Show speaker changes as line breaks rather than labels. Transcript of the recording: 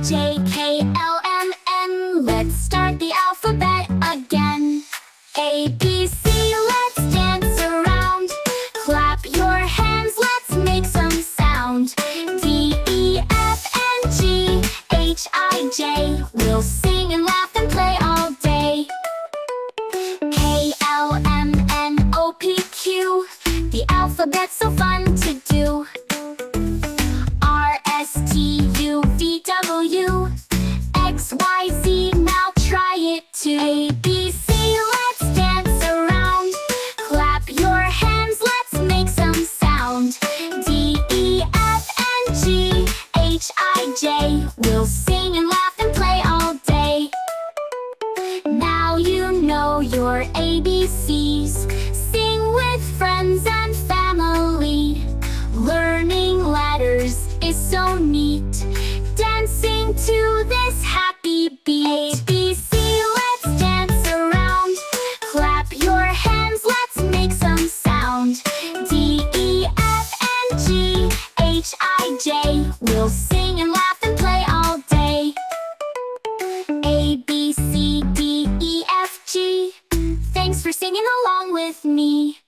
J, K, L, M, N. Let's start the alphabet again. A, B, C, let's dance around. Clap your hands, let's make some sound. D, E, F, and G, H, I, J. We'll sing and laugh and play all day. K, L, M, N, O, P, Q. The alphabet's so fun to do. R, S, T, U, V, W. X, Y, Z, now try it too. A, B, C, let's dance around. Clap your hands, let's make some sound. D, E, F, and G, H, I, J. We'll sing and laugh and play all day. Now you know your ABCs. Sing with friends and family. Learning letters is so neat. Dancing to this happy beat. A, B, C, let's dance around. Clap your hands, let's make some sound. D, E, F, and G, H, I, J. We'll sing and laugh and play all day. A, B, C, D, E, F, G. Thanks for singing along with me.